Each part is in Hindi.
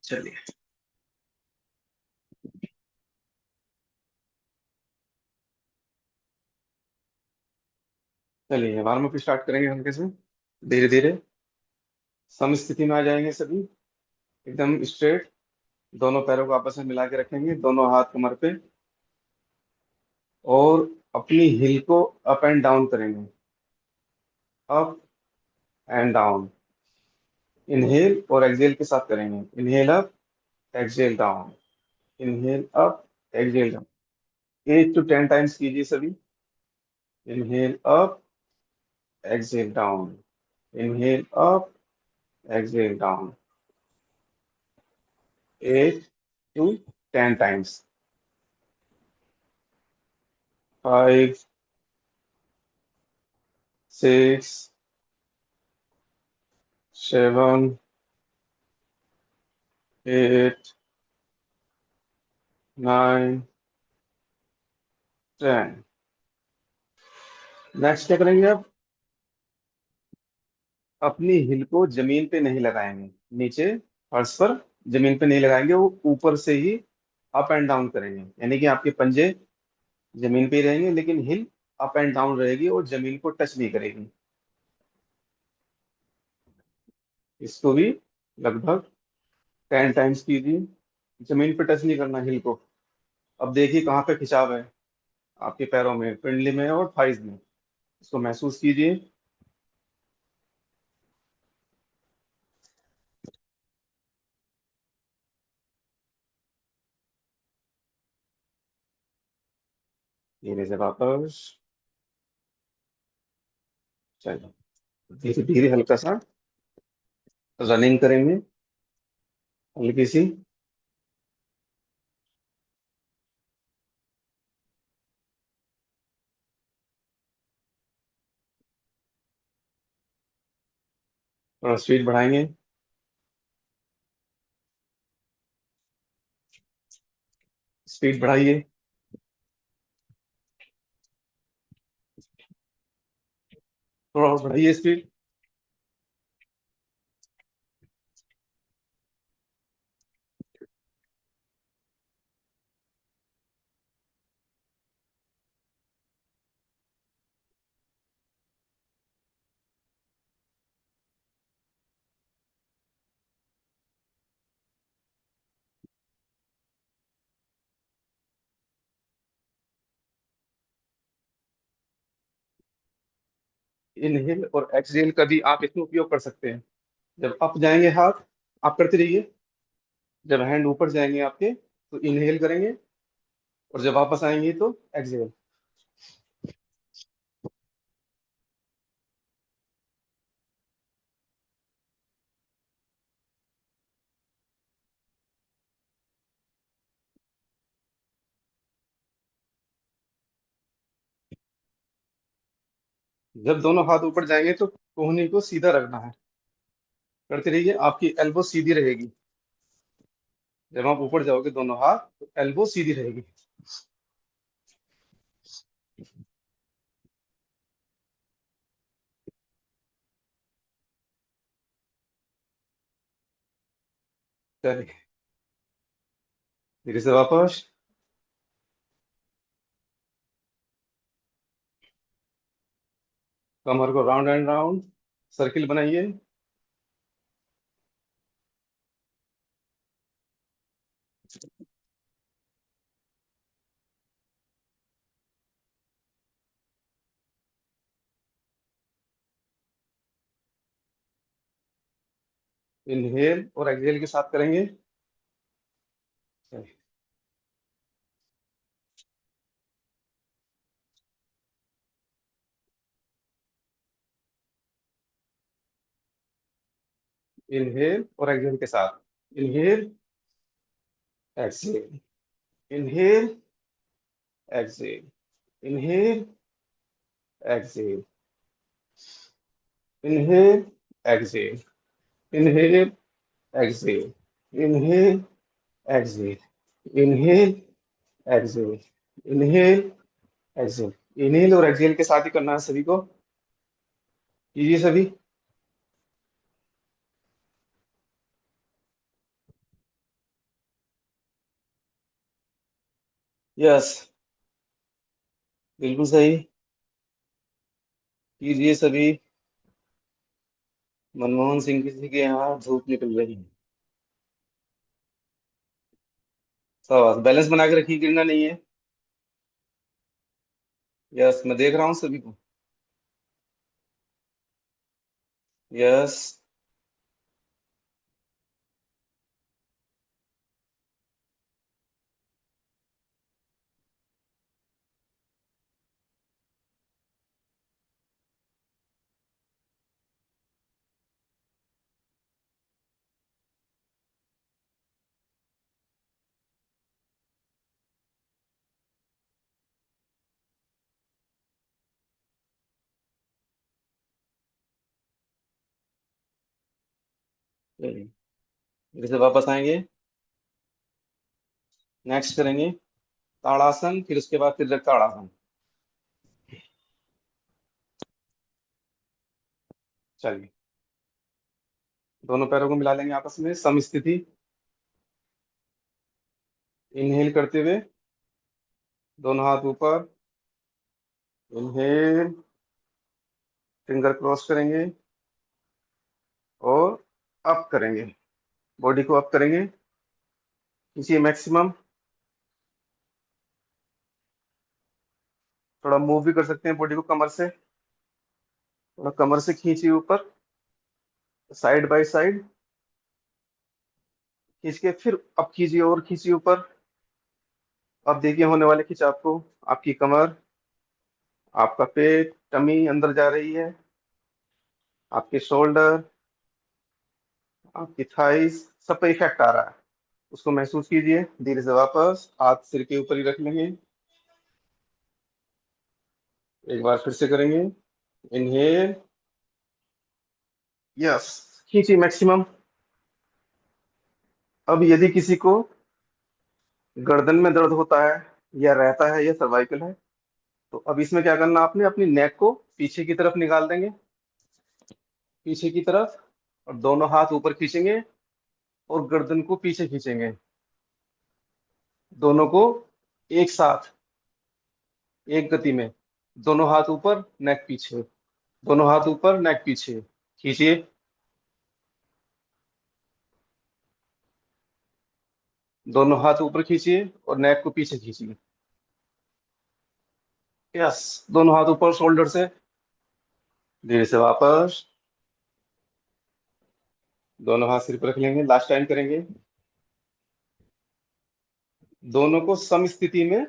चलिए। चलिए वार्म अप स्टार्ट करेंगे हल्के से। धीरे धीरे सम स्थिति में आ जाएंगे सभी। एकदम स्ट्रेट। दोनों पैरों को आपस में मिला के रखेंगे, दोनों हाथ कमर पे। और अपनी हिल को अप एंड डाउन करेंगे। Up and down. इनहेल और एक्सहेल के साथ करेंगे। Inhale up, exhale down. Inhale up, exhale down. 8 to 10 times कीजिए सभी। Inhale up, exhale down. Inhale up, exhale down. 8 to 10 times. 5, 6, 7, 8, 9, 10। Next क्या करेंगे अब? अपनी हिल को जमीन पे नहीं लगाएंगे। नीचे फर्श पर जमीन पे नहीं लगाएंगे, वो ऊपर से ही अप एंड डाउन करेंगे। यानी कि आपके पंजे जमीन पे ही रहेंगे, लेकिन हिल अप एंड डाउन रहेगी और जमीन को टच नहीं करेगी। इसको भी लगभग 10 टाइम्स कीजिए। जमीन पे टच नहीं करना हिल को। अब देखिए कहाँ पे खिंचाव है। आपके पैरों में, पिंडली में और थाइज में। इसको महसूस कीजिए। धीरे से वापस। चलो, धीरे धीरे हल्का सा रनिंग करेंगे, हल्की सी। थोड़ा स्पीड बढ़ाएंगे। स्पीड बढ़ाइए। थोड़ा और बढ़ाइए स्पीड। इनहेल और एक्सहेल का भी आप इसमें उपयोग कर सकते हैं। जब अप जाएंगे हाथ, आप करते रहिए। जब हैंड ऊपर जाएंगे आपके, तो इनहेल करेंगे। और जब वापस आएंगे तो एक्सहेल। जब दोनों हाथ ऊपर जाएंगे तो कोहनी को सीधा रखना है। करते रहिए, आपकी एल्बो सीधी रहेगी। जब आप ऊपर जाओगे दोनों हाथ, तो एल्बो सीधी रहेगी। चलिए, धीरे से वापस। कमर को राउंड एंड राउंड सर्किल बनाइए। इनहेल और एक्सहेल के साथ करेंगे। इनहेल और एक्सहेल के साथ। Inhale, exhale. Inhale, exhale. Inhale, exhale. Inhale, exhale. Inhale, exhale. Inhale, exhale. Inhale, exhale. Inhale, exhale. Inhale और एक्सहेल के साथ ही करना है सभी को। कीजिए सभी। यस, बिल्कुल सही। कीजिए सभी। मनमोहन सिंह किसी के यहाँ धूप निकल रही है। शाबाश, बैलेंस बना के रखिए, गिरना नहीं है। यस, मैं देख रहा हूँ सभी को। यस। चलिए, फिर से वापस आएंगे। नेक्स्ट करेंगे ताड़ासन, फिर उसके बाद तिर्यक ताड़ासन। चलिए, दोनों पैरों को मिला लेंगे आपस में, समस्थिति। इनहेल करते हुए दोनों हाथ ऊपर। इनहेल, फिंगर क्रॉस करेंगे और अप करेंगे। बॉडी को अप करेंगे, खींचिए मैक्सिमम। थोड़ा मूव भी कर सकते हैं बॉडी को कमर से। थोड़ा कमर से खींचिए ऊपर, साइड बाय साइड। खींच के फिर अप कीजिए और खींचिए ऊपर। अब देखिए होने वाले खिंचाव को। आपकी कमर, आपका पेट, टमी अंदर जा रही है। आपके शोल्डर, आपकी थाइस, सब पे इफेक्ट आ रहा है। उसको महसूस कीजिए। धीरे से वापस हाथ सिर के ऊपर ही रख लेंगे। एक बार फिर से करेंगे। इनहेल। यस, खींचिए मैक्सिमम। अब यदि किसी को गर्दन में दर्द होता है या रहता है या सर्वाइकल है, तो अब इसमें क्या करना, आपने अपनी नेक को पीछे की तरफ निकाल देंगे, पीछे की तरफ। और दोनों हाथ ऊपर खींचेंगे और गर्दन को पीछे खींचेंगे, दोनों को एक साथ, एक गति में। दोनों हाथ ऊपर, नेक पीछे। दोनों हाथ ऊपर, नेक पीछे। खींचिए। दोनों हाथ ऊपर खींचिए और नेक को पीछे खींचिए। यस, दोनों हाथ ऊपर शोल्डर से। धीरे से वापस। दोनों हाथ सिर पर रख लेंगे, लास्ट टाइम करेंगे। दोनों को सम स्थिति में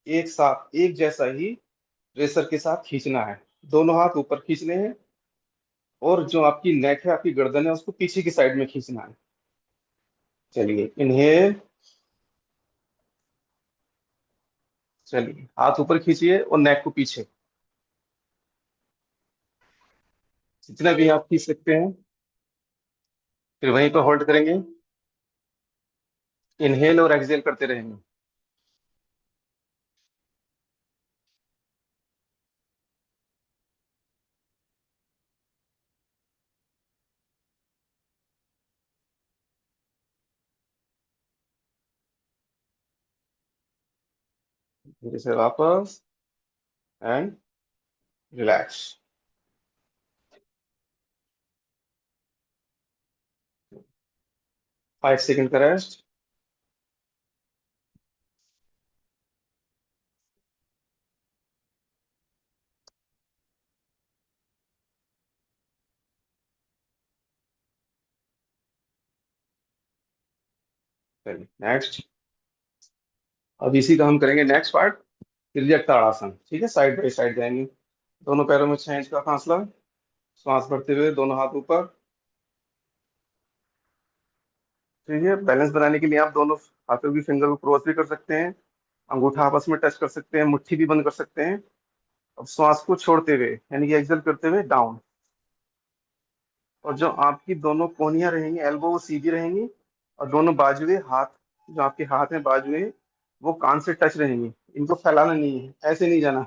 एक साथ, एक जैसा ही प्रेशर के साथ खींचना है। दोनों हाथ ऊपर खींचने हैं और जो आपकी नेक है, आपकी गर्दन है, उसको पीछे की साइड में खींचना है। चलिए, इनहेल। चलिए, हाथ ऊपर खींचिए और नेक को पीछे, जितना भी आप खींच सकते हैं। फिर वहीं पर होल्ड करेंगे। इनहेल और एक्सहेल करते रहेंगे। धीरे से वापस एंड रिलैक्स। 5 सेकंड का रेस्ट। चलिए नेक्स्ट। अब इसी का हम करेंगे नेक्स्ट पार्ट, तिर्यक ताड़ासन। ठीक है, साइड बाई साइड जाएंगे। दोनों पैरों में 6 इंच का फासला। सांस भरते हुए दोनों हाथ ऊपर। ठीक है, बैलेंस बनाने के लिए आप दोनों हाथों की फिंगर को क्रॉस भी कर सकते हैं, अंगूठा आपस में टच कर सकते हैं, मुट्ठी भी बंद कर सकते हैं। अब श्वास को छोड़ते हुए, यानी कि एक्सेल करते हुए डाउन। और जो आपकी दोनों कोहनियां रहेंगी, एल्बो, वो सीधी रहेंगी। और दोनों बाजुएं, हाथ, जो आपके हाथ हैं बाजुएं, वो कान से टच रहेंगी। इनको फैलाना नहीं है, ऐसे नहीं जाना,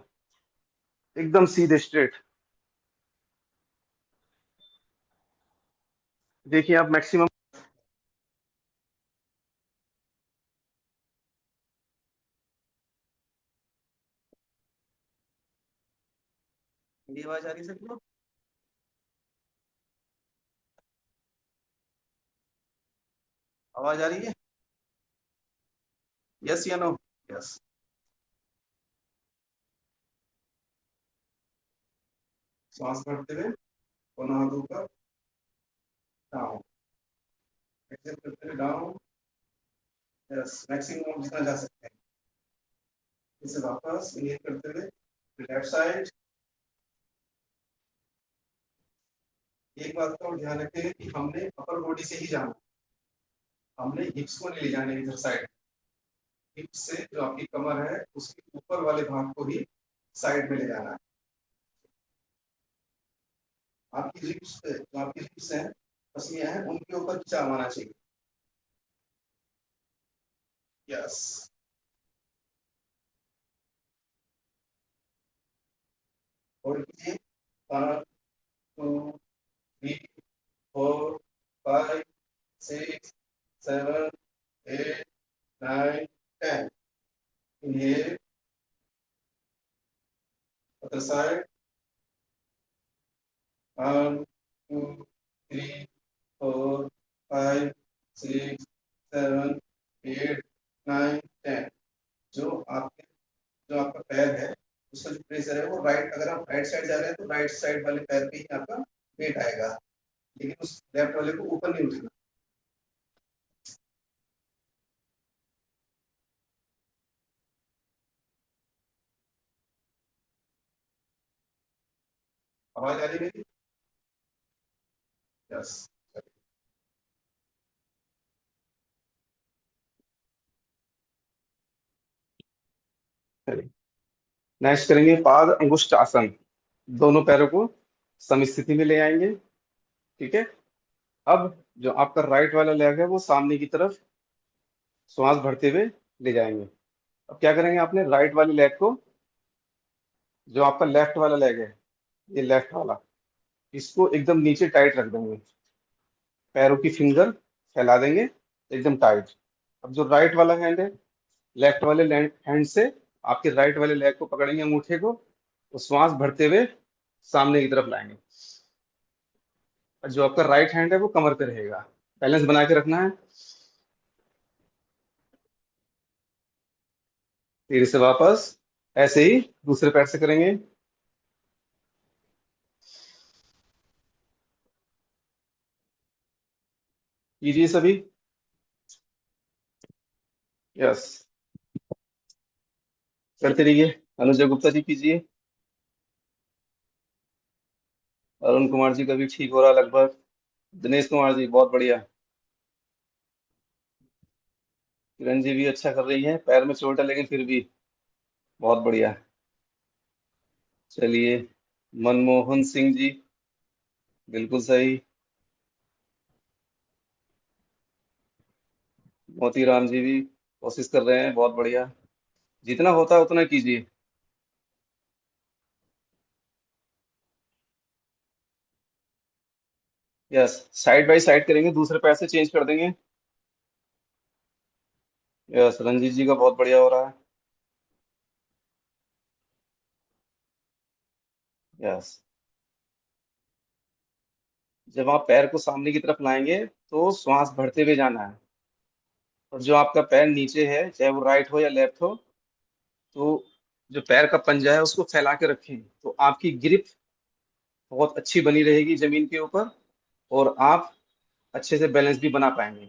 एकदम सीधे स्ट्रेट। देखिए आप मैक्सिमम। आवाज आ रही है सबको? आवाज आ रही है? यस या नो? यस। श्वास भरते हुए पुनः हाथ ऊपर, डाउन, एक्सेल करते हुए डाउन। यस, मैक्सिमम जितना जा सकते हैं। इसे वापस इनहेल करते हुए लेफ्ट साइड। एक बात का और ध्यान रखें कि हमने अपर बॉडी से ही जाना, हमने हिप्स को नहीं ले जाने इधर साइड। हिप्स से जो आपकी कमर है उसके ऊपर वाले भाग को ही साइड में ले जाना है। आपकी रिप्स पे जो आपकी रिप्स हैं, पसलियां हैं, उनके ऊपर खिंचाव आना चाहिए। यस। और कीजिए। 1 2 3 4 5 6 7 8 9 10। Inhale, other side. 1 2 3 4 5 6 7 8 9 10। जो आपके जो आपका पैर है उसका जो प्रेशर है वो राइट, अगर आप राइट साइड जा रहे हैं तो राइट साइड वाले पैर पे ही आपका वेट आएगा, लेकिन उस लेफ्ट वाले को ऊपर नहीं उठाना। आवाज आ रही है मेरी? यस। चलिए, नेक्स्ट करेंगे पाद अंगुष्ठ आसन। दोनों पैरों को सम स्थिति में ले आएंगे। ठीक है। अब जो आपका राइट वाला लेग है वो सामने की तरफ श्वास भरते हुए ले जाएंगे। अब क्या करेंगे, आपने राइट वाले लेग को, जो आपका लेफ्ट वाला लेग है, ये लेफ्ट वाला, इसको एकदम नीचे टाइट रख देंगे। पैरों की फिंगर फैला देंगे एकदम टाइट। अब जो राइट वाला हैंड है, लेफ्ट वाले हैंड से आपके राइट वाले लेग को पकड़ेंगे, अंगूठे को, तो श्वास भरते हुए सामने की तरफ लाएंगे। और जो आपका राइट हैंड है वो कमर पे रहेगा। बैलेंस बना के रखना है। फिर से वापस ऐसे ही दूसरे पैर से करेंगे। कीजिए सभी। यस, करते रहिए। अनुजय गुप्ता जी कीजिए। अरुण कुमार जी का भी ठीक हो रहा लगभग। दिनेश कुमार जी बहुत बढ़िया। किरण जी भी अच्छा कर रही हैं, पैर में चोट है लेकिन फिर भी बहुत बढ़िया। चलिए, मनमोहन सिंह जी बिल्कुल सही। मोतीराम जी भी कोशिश कर रहे हैं, बहुत बढ़िया। जितना होता है उतना कीजिए। यस, साइड बाय साइड करेंगे, दूसरे पैर से चेंज कर देंगे। यस, रंजीत जी का बहुत बढ़िया हो रहा है। यस। जब आप पैर को सामने की तरफ लाएंगे तो श्वास भरते हुए जाना है। और जो आपका पैर नीचे है, चाहे वो राइट हो या लेफ्ट हो, तो जो पैर का पंजा है उसको फैला के रखें, तो आपकी ग्रिप बहुत अच्छी बनी रहेगी जमीन के ऊपर, और आप अच्छे से बैलेंस भी बना पाएंगे।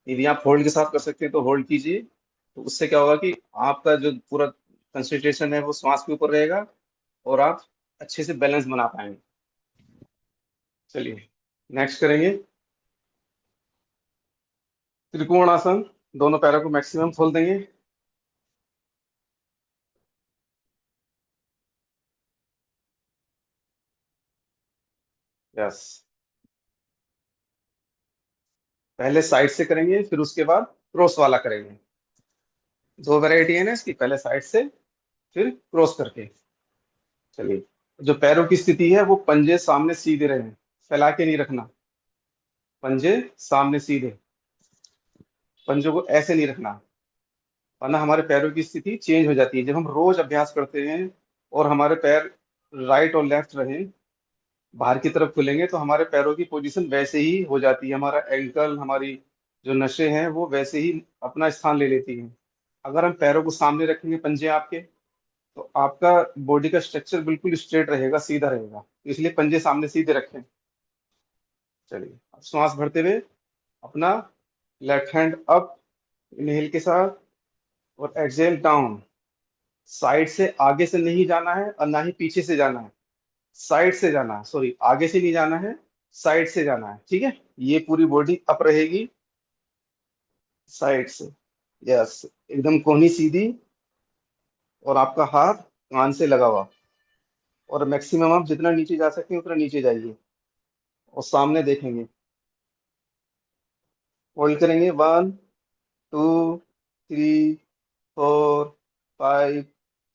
यदि आप होल्ड के साथ कर सकते हैं तो होल्ड कीजिए। तो उससे क्या होगा कि आपका जो पूरा कंसंट्रेशन है वो श्वास के ऊपर रहेगा, और आप अच्छे से बैलेंस बना पाएंगे। चलिए, नेक्स्ट करेंगे त्रिकोण आसन। दोनों पैरों को मैक्सिमम खोल देंगे। यस। पहले साइड से करेंगे, फिर उसके बाद क्रॉस वाला करेंगे। दो वैरायटी है ना इसकी, पहले साइड से फिर क्रॉस करके। चलिए, जो पैरों की स्थिति है वो पंजे सामने सीधे रहे, फैला के नहीं रखना। पंजे सामने सीधे, पंजों को ऐसे नहीं रखना, वरना हमारे पैरों की स्थिति चेंज हो जाती है। जब हम रोज अभ्यास करते हैं और हमारे पैर राइट और लेफ्ट रहे, बाहर की तरफ खुलेंगे तो हमारे पैरों की पोजीशन वैसे ही हो जाती है, हमारा एंकल, हमारी जो नसें हैं वो वैसे ही अपना स्थान ले लेती हैं। अगर हम पैरों को सामने रखेंगे, पंजे आपके, तो आपका बॉडी का स्ट्रक्चर बिल्कुल स्ट्रेट रहेगा, सीधा रहेगा, तो इसलिए पंजे सामने सीधे रखें। चलिए, अब श्वास भरते हुए अपना लेफ्ट हैंड अप इनहेल के साथ, और एक्सहेल डाउन। साइड से आगे से नहीं जाना है और ना ही पीछे से जाना है, साइड से जाना है, सॉरी, आगे से नहीं जाना है, साइड से जाना है, ठीक है। ये पूरी बॉडी अप रहेगी, साइड से। यस, एकदम कोहनी सीधी, और आपका हाथ कान से लगा हुआ। और मैक्सिमम आप जितना नीचे जा सकते हैं उतना नीचे जाइए, और सामने देखेंगे। होल्ड करेंगे, 1 2 3 4 5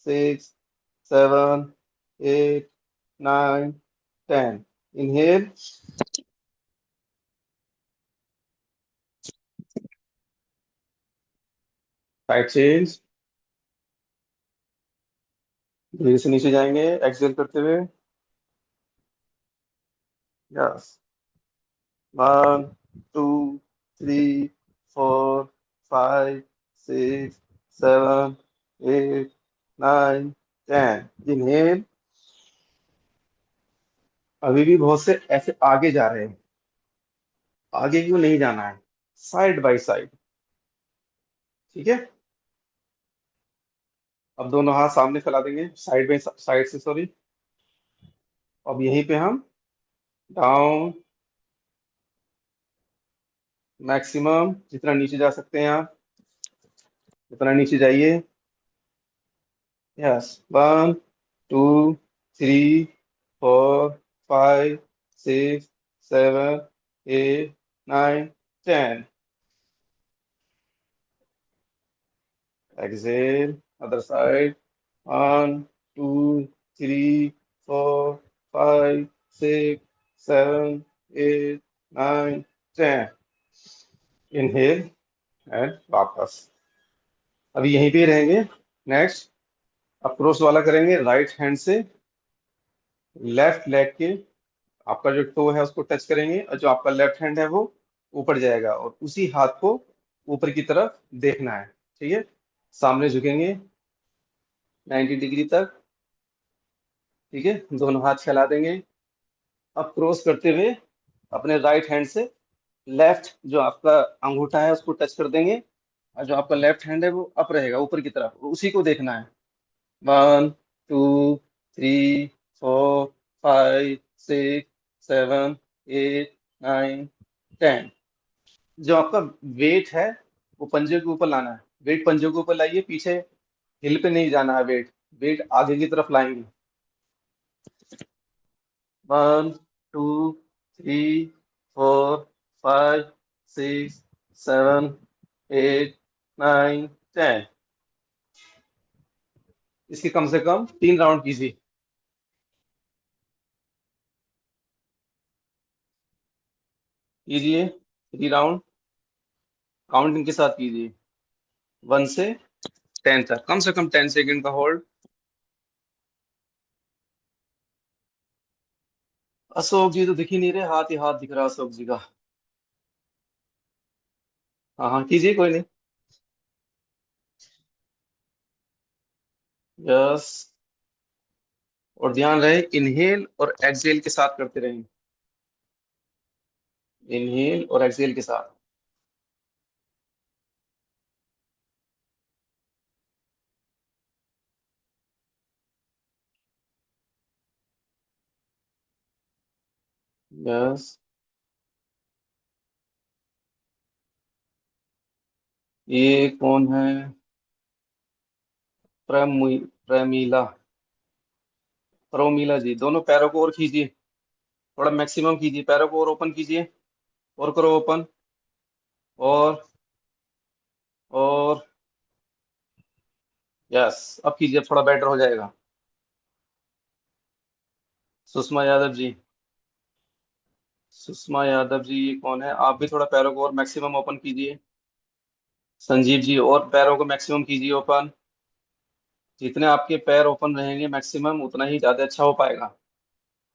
6 7 8 9 10। इनहेल, साइड चेंज, धीरे से नीचे जाएंगे एक्सहेल करते हुए। यस, 1 2 3 4 5 6 7 8 9 10। इनहेल। अभी भी बहुत से ऐसे आगे जा रहे हैं, आगे क्यों नहीं जाना है, साइड बाय साइड, ठीक है। अब दोनों हाथ सामने फैला देंगे, साइड बाय साइड से, सॉरी। अब यहीं पे हम डाउन, मैक्सिमम जितना नीचे जा सकते हैं आप उतना नीचे जाइए। Yes, 1 2 3 4 5 6 7 8 9 10। Exhale, other side. 1 2 3 4 5 6 7 8 9 10। Inhale and वापस। अभी यहीं पे रहेंगे। नेक्स्ट, अब क्रॉस वाला करेंगे, राइट हैंड से लेफ्ट लेग के, आपका जो टो है उसको टच करेंगे, और जो आपका लेफ्ट हैंड है वो ऊपर जाएगा, और उसी हाथ को ऊपर की तरफ देखना है, ठीक है। सामने झुकेंगे 90 डिग्री तक, ठीक है, दोनों हाथ फैला देंगे। अब क्रॉस करते हुए अपने राइट हैंड से लेफ्ट जो आपका अंगूठा है उसको टच कर देंगे, और जो आपका लेफ्ट हैंड है वो अप रहेगा ऊपर की तरफ, उसी को देखना है। 1 2 3 4 5 6 7 8 9 10। जो आपका वेट है वो पंजे के ऊपर लाना है, वेट पंजे के ऊपर लाइए, पीछे हिल पे नहीं जाना है, वेट वेट आगे की तरफ लाएंगे। 1 2 3 4 5 6 7 8 9 10। इसके कम से कम 3 राउंड कीजिए। कीजिए 3 राउंड, काउंटिंग के साथ कीजिए, 1 से 10 तक, कम से कम 10 सेकेंड का होल्ड। अशोक जी तो दिख ही नहीं रहे, हाथ ही हाथ दिख रहा है अशोक जी का। हाँ हाँ, कीजिए, कोई नहीं। यस, और ध्यान रहे इनहेल और एक्सहेल के साथ करते रहें, इनहेल और एक्सहेल के साथ। यस, ये कौन है, प्रमीला, प्रोमीला जी, दोनों पैरों को और खींचिए, थोड़ा मैक्सिमम कीजिए, पैरों को और ओपन कीजिए, और करो ओपन, और और यस, अब कीजिए, अब थोड़ा बेटर हो जाएगा। सुषमा यादव जी, सुषमा यादव जी ये कौन है, आप भी थोड़ा पैरों को और मैक्सिमम ओपन कीजिए। संजीव जी, और पैरों को मैक्सिमम कीजिए ओपन। जितने आपके पैर ओपन रहेंगे मैक्सिमम, उतना ही ज्यादा अच्छा हो पाएगा।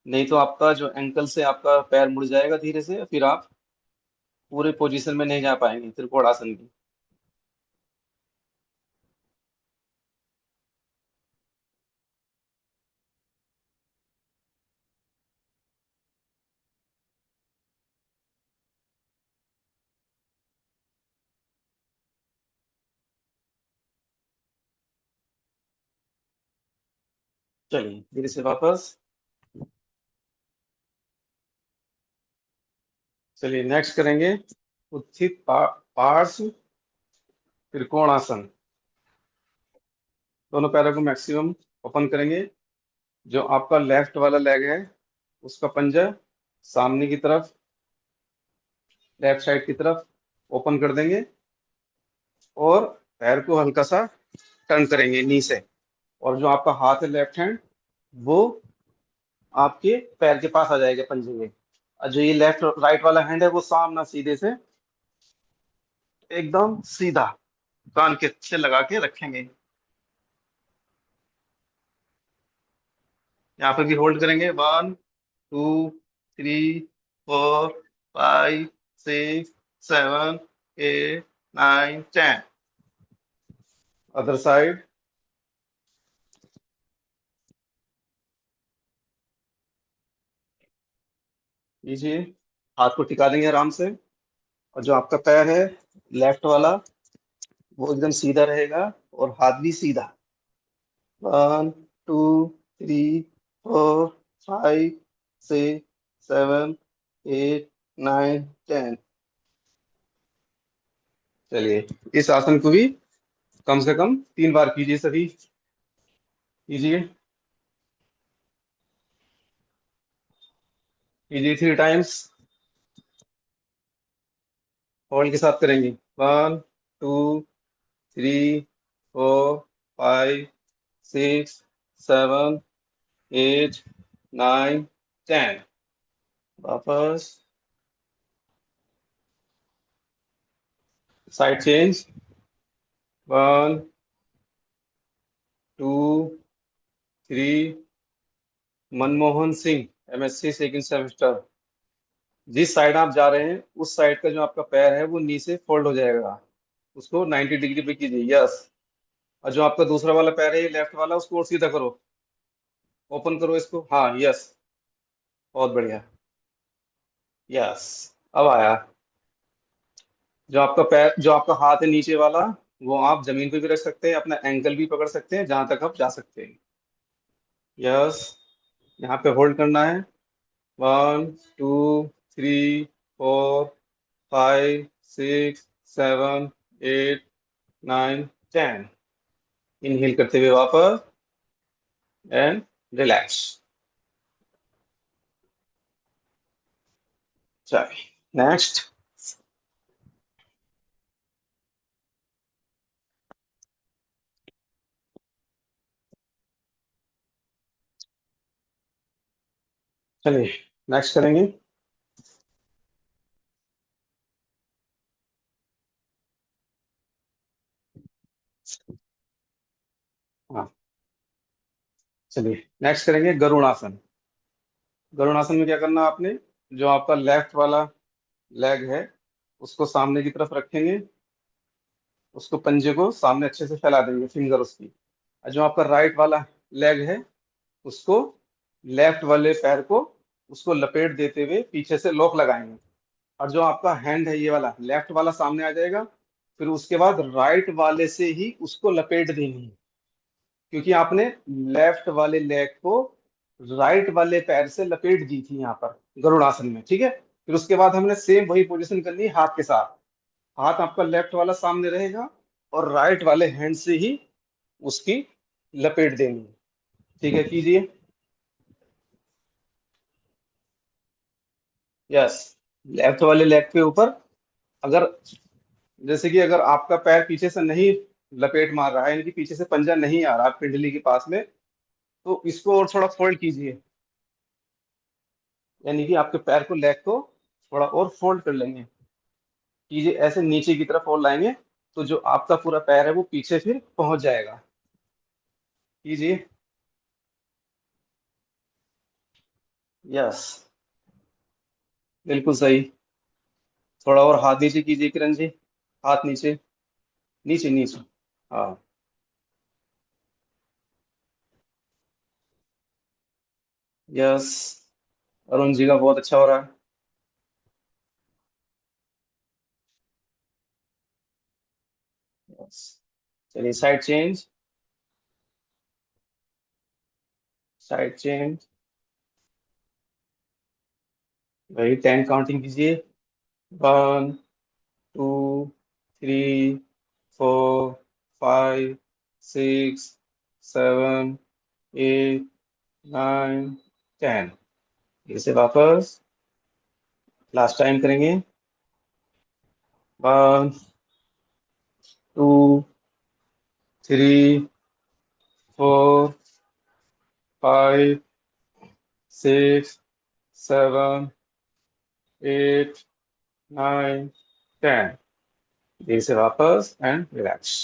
नहीं तो आपका जो एंकल से आपका पैर मुड़ जाएगा धीरे से, फिर आप पूरे पोजीशन में नहीं जा पाएंगे त्रिकोण आसन की। चलिए धीरे से वापस। चलिए नेक्स्ट करेंगे उत्थित पार्श्व त्रिकोणासन। दोनों पैरों को मैक्सिमम ओपन करेंगे। जो आपका लेफ्ट वाला लेग है उसका पंजा सामने की तरफ, लेफ्ट साइड की तरफ ओपन कर देंगे, और पैर को हल्का सा टर्न करेंगे नी से। और जो आपका हाथ है लेफ्ट हैंड, वो आपके पैर के पास आ जाएगा पंजे के। और जो ये लेफ्ट राइट वाला हैंड है वो सामना सीधे से एकदम सीधा कान के से लगा के रखेंगे। यहाँ पे भी होल्ड करेंगे। 1 2 3 4 5 6 7 8 9 10। Other side. लीजिए, हाथ को टिका देंगे आराम से। और जो आपका पैर है लेफ्ट वाला, वो एकदम सीधा रहेगा और हाथ भी सीधा। 1 2 3 4 5 6 7 8 9 10। चलिए इस आसन को भी कम से कम 3 बार कीजिए सभी। कीजिए, कीजिए 3 टाइम्स। होल्ड के साथ करेंगे। 1 2 3 4 5 6 7 8 9 10। वापस। Side change. 1 2 3। Manmohan Singh, MSc second semester. जिस साइड आप जा रहे हैं उस साइड का जो आपका पैर है वो नी से फोल्ड हो जाएगा। उसको 90 डिग्री पे कीजिए। यस। और जो आपका दूसरा वाला पैर है लेफ्ट वाला, उसको और सीधा करो। ओपन करो इसको। हाँ, यस। बहुत बढ़िया। यस। अब आया। जो आपका पैर, जो आपका हाथ है नीचे वाला, वो आप जमीन पे भी रख सकते हैं, अपना एंकल भी पकड़ सकते हैं जहां तक आप जा सकते हैं। यस। यहाँ पे होल्ड करना है। 1 2 3 4 5 6 7 8 9 10। इनहेल करते हुए वापस, एंड रिलैक्स। चलिए नेक्स्ट। चलिए नेक्स्ट करेंगे। हाँ, चलिए नेक्स्ट करेंगे गरुड़ासन। गरुड़ासन में क्या करना है आपने, जो आपका लेफ्ट वाला लेग है उसको सामने की तरफ रखेंगे। उसको पंजे को सामने अच्छे से फैला देंगे, फिंगर उसकी। और जो आपका राइट वाला लेग है उसको, लेफ्ट वाले पैर को, उसको लपेट देते हुए पीछे से लॉक लगाएंगे। और जो आपका हैंड है ये वाला लेफ्ट वाला सामने आ जाएगा। फिर उसके बाद राइट वाले से ही उसको लपेट देनी है, क्योंकि आपने लेफ्ट वाले लेग को राइट वाले पैर से लपेट दी थी यहाँ पर गरुड़ासन में। ठीक है। फिर उसके बाद हमने सेम वही पोजीशन करनी है हाथ के साथ। हाथ आपका लेफ्ट वाला सामने रहेगा और राइट वाले हैंड से ही उसकी लपेट देनी है। ठीक है, कीजिए। यस। लेफ्ट वाले लेग के ऊपर, अगर जैसे कि अगर आपका पैर पीछे से नहीं लपेट मार रहा है, यानी कि पीछे से पंजा नहीं आ रहा पिंडली के पास में, तो इसको और थोड़ा फोल्ड कीजिए। यानी कि आपके पैर को, लेग को थोड़ा और फोल्ड कर लेंगे। कीजिए ऐसे नीचे की तरफ और लाएंगे, तो जो आपका पूरा पैर है वो पीछे फिर पहुंच जाएगा। कीजिए। यस, बिल्कुल सही। थोड़ा और हाथ नीचे कीजिए किरण जी। हाथ नीचे, नीचे नीचे। हाँ। यस, अरुण जी का बहुत अच्छा हो रहा है। यस। चलिए, साइड चेंज। Side change. वही 10 काउंटिंग कीजिए। 1, 2, 3, 4, 5, 6, 7, 8, 9, 10। इसे वापस लास्ट टाइम करेंगे। 1, 2, 3, 4, 5, 6, 7, 8, 9, 10। इसे वापस एंड रिलैक्स।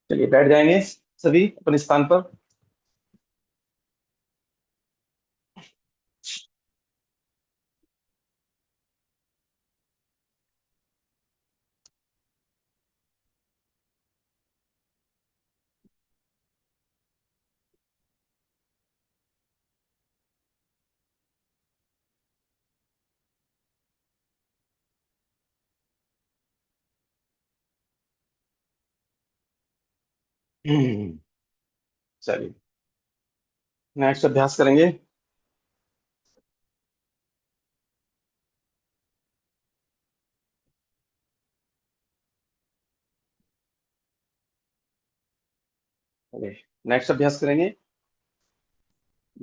चलिए, बैठ जाएंगे सभी अपने स्थान पर। हम्म, चलिए, नेक्स्ट अभ्यास करेंगे। नेक्स्ट अभ्यास करेंगे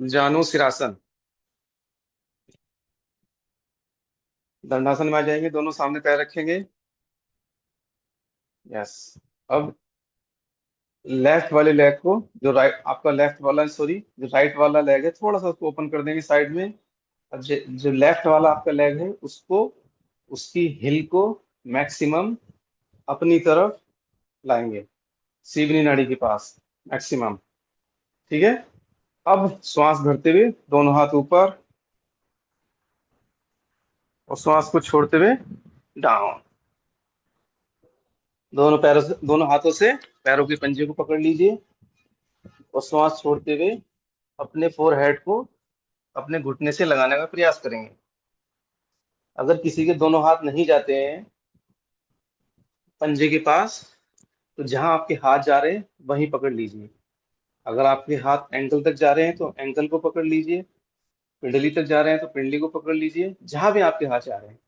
जानु सिरासन। दंडासन में आ जाएंगे, दोनों सामने पैर रखेंगे। यस। अब लेफ्ट वाले लेग को, जो राइट आपका लेफ्ट वाला, सॉरी, जो राइट वाला लेग है, थोड़ा सा उसको ओपन कर देंगे साइड में। अब जो लेफ्ट वाला आपका लेग है, उसको, उसकी हिल को मैक्सिमम अपनी तरफ लाएंगे, सीवनी नाड़ी के पास, मैक्सिमम। ठीक है। अब श्वास भरते हुए दोनों हाथ ऊपर, और श्वास को छोड़ते हुए डाउन। दोनों पैरों से, दोनों हाथों से पैरों के पंजे को पकड़ लीजिए, और श्वास छोड़ते हुए अपने फोरहेड को अपने घुटने से लगाने का प्रयास करेंगे। अगर किसी के दोनों हाथ नहीं जाते हैं पंजे के पास, तो जहां आपके हाथ जा रहे हैं वहीं पकड़ लीजिए। अगर आपके हाथ एंकल तक जा रहे हैं तो एंकल को पकड़ लीजिए। पिंडली तक जा रहे हैं तो पिंडली को पकड़ लीजिए, जहां भी आपके हाथ जा रहे हैं।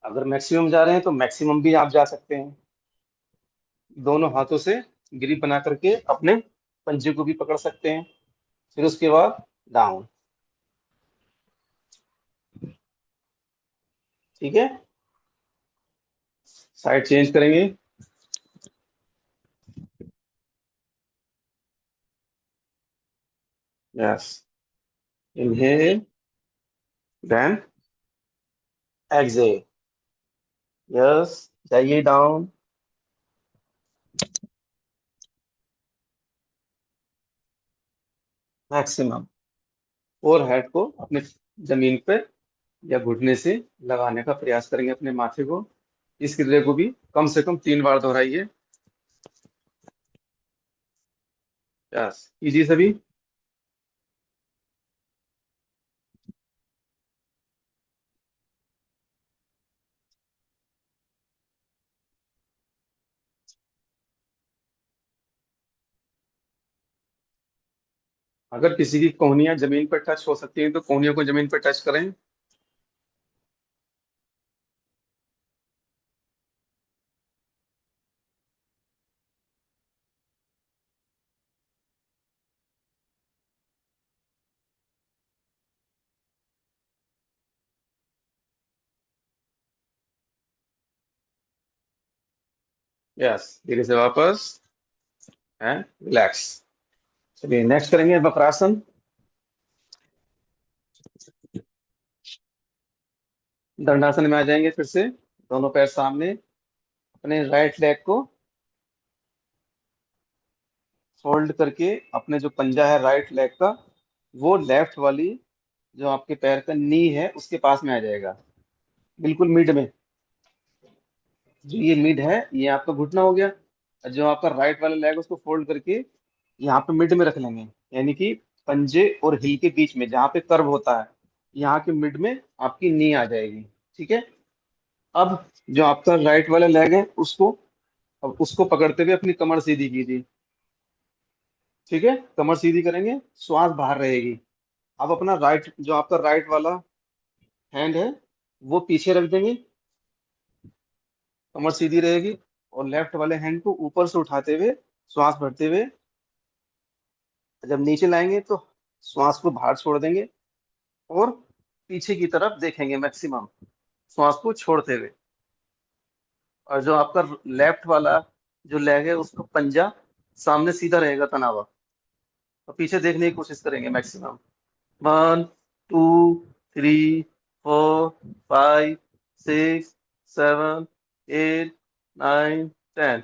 अगर मैक्सिमम जा रहे हैं तो मैक्सिमम भी आप जा सकते हैं। दोनों हाथों से ग्रिप बना करके अपने पंजे को भी पकड़ सकते हैं। फिर उसके बाद डाउन। ठीक है। साइड चेंज करेंगे। Yes. Inhale, then exhale. Yes. जाइए डाउन। मैक्सिमम। और हेड को अपने जमीन पे या घुटने से लगाने का प्रयास करेंगे अपने माथे को। इस क्रिया को भी कम से कम 3 बार दोहराइए। यस, कीजिए सभी। अगर किसी की कोहनियां जमीन पर टच हो सकती हैं तो कोहनियों को जमीन पर टच करें। यस, धीरे से वापस एंड रिलैक्स। चलिए नेक्स्ट करेंगे वक्रासन। दंडासन में आ जाएंगे फिर से, दोनों पैर सामने, अपने राइट लेग को फोल्ड करके अपने जो पंजा है राइट लेग का, वो लेफ्ट वाली जो आपके पैर का नी है उसके पास में आ जाएगा, बिल्कुल मिड में। जो ये मिड है ये आपका घुटना हो गया, और जो आपका राइट वाला लेग उसको फोल्ड करके यहाँ पे मिड में रख लेंगे, यानी कि पंजे और हिल के बीच में जहाँ पे कर्व होता है, यहाँ के मिड में आपकी नी आ जाएगी। ठीक है। अब जो आपका राइट वाला लेग है उसको, अब उसको पकड़ते हुए अपनी कमर सीधी कीजिए। ठीक है, कमर सीधी करेंगे, श्वास बाहर रहेगी। अब अपना राइट, जो आपका राइट वाला हैंड है वो पीछे रख देंगे, कमर सीधी रहेगी, और लेफ्ट वाले हैंड को ऊपर से उठाते हुए श्वास भरते हुए जब नीचे लाएंगे तो श्वास को बाहर छोड़ देंगे, और पीछे की तरफ देखेंगे मैक्सिमम, श्वास को छोड़ते हुए। और जो आपका लेफ्ट वाला जो लेग है उसका पंजा सामने सीधा रहेगा तना हुआ, और पीछे देखने की कोशिश करेंगे मैक्सिमम। 1, 2, 3, 4, 5, 6, 7, 8, 9, 10।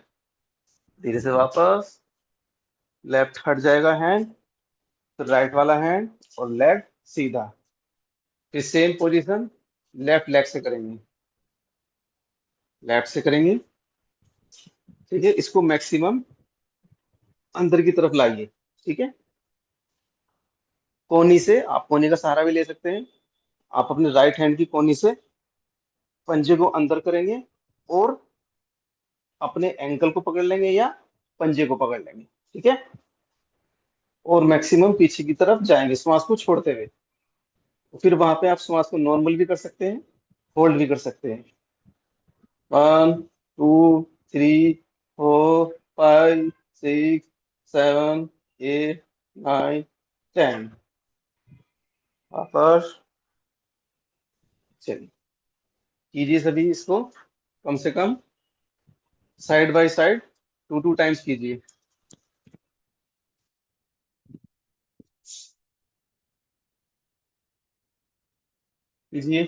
धीरे से वापस, लेफ्ट हट जाएगा हैंड, फिर राइट वाला हैंड, और लेग सीधा। फिर सेम पोजीशन लेफ्ट लेग से करेंगे, लेफ्ट से करेंगे। ठीक है, इसको मैक्सिमम अंदर की तरफ लाइए। ठीक है, कोनी से, आप कोनी का सहारा भी ले सकते हैं। आप अपने राइट हैंड की कोनी से पंजे को अंदर करेंगे, और अपने एंकल को पकड़ लेंगे या पंजे को पकड़ लेंगे। ठीक है, और मैक्सिमम पीछे की तरफ जाएंगे श्वास को छोड़ते हुए। तो फिर वहां पे आप श्वास को नॉर्मल भी कर सकते हैं, होल्ड भी कर सकते हैं। 1, 2, 3, 4, 5, 6, 7, 8, 9, 10। वापस। चलिए कीजिए सभी इसको, कम से कम साइड बाय साइड 2 2 टाइम्स कीजिए। कीजिए।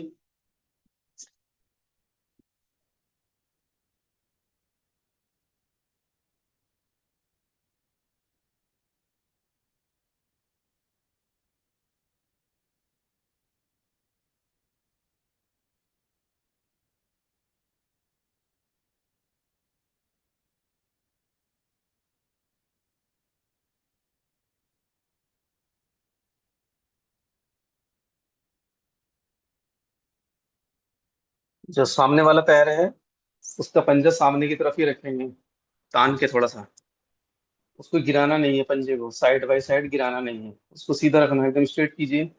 जो सामने वाला पैर है उसका पंजा सामने की तरफ ही रखेंगे, तान के थोड़ा सा। उसको गिराना नहीं है, पंजे को साइड बाय साइड गिराना नहीं है, उसको सीधा रखना है, एकदम स्ट्रेट कीजिए।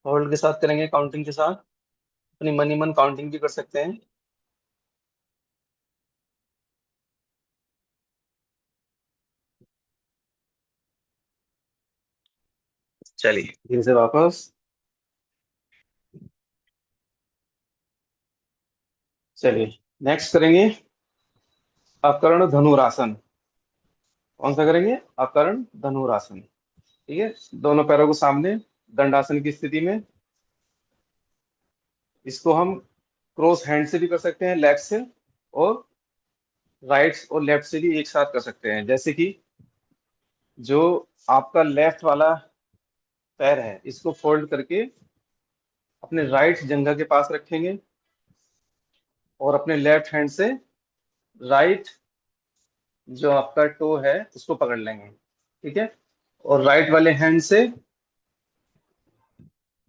होल्ड के साथ करेंगे, काउंटिंग के साथ, अपनी मनी मन काउंटिंग भी कर सकते हैं। चलिए धीरे से वापस। चलिए नेक्स्ट करेंगे अकर्ण धनुरासन। कौन सा करेंगे? अकर्ण धनुरासन। ठीक है, दोनों पैरों को सामने, दंडासन की स्थिति में। इसको हम क्रॉस हैंड से भी कर सकते हैं, लेग से, और राइट और लेफ्ट से भी एक साथ कर सकते हैं। जैसे कि जो आपका लेफ्ट वाला पैर है इसको फोल्ड करके अपने राइट जंघा के पास रखेंगे, और अपने लेफ्ट हैंड से राइट जो आपका टो है उसको पकड़ लेंगे। ठीक है, और राइट वाले हैंड से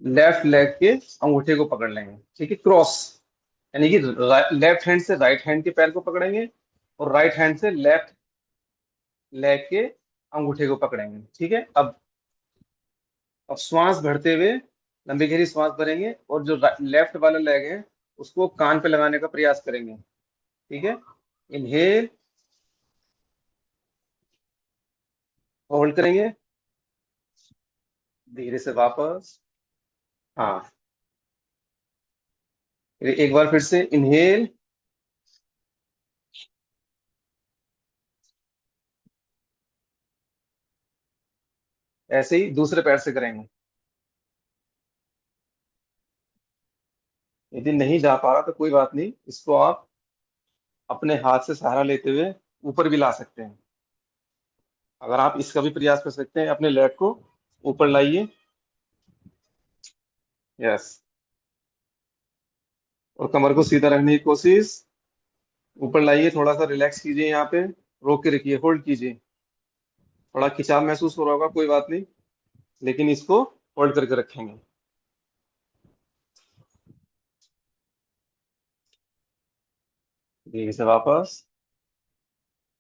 लेफ्ट लेग के अंगूठे को पकड़ लेंगे। ठीक है, क्रॉस, यानी कि लेफ्ट हैंड से राइट हैंड के पैर को पकड़ेंगे, और राइट हैंड से लेफ्ट लेग के अंगूठे को पकड़ेंगे। ठीक है। अब श्वास भरते हुए लंबी गहरी श्वास भरेंगे और जो लेफ्ट वाला लेग है उसको कान पे लगाने का प्रयास करेंगे। ठीक है। इनहेल, होल्ड करेंगे, धीरे से वापस। हाँ, फिर एक बार फिर से इनहेल, ऐसे ही दूसरे पैर से करेंगे। यदि नहीं जा पा रहा तो कोई बात नहीं, इसको आप अपने हाथ से सहारा लेते हुए ऊपर भी ला सकते हैं। अगर आप इसका भी प्रयास कर सकते हैं, अपने लेग को ऊपर लाइए। यस। और कमर को सीधा रखने की कोशिश। ऊपर लाइए, थोड़ा सा रिलैक्स कीजिए, यहाँ पे रोक के रखिए, होल्ड कीजिए। थोड़ा खिंचाव महसूस हो रहा होगा, कोई बात नहीं, लेकिन इसको होल्ड करके रखेंगे। धीरे से वापस,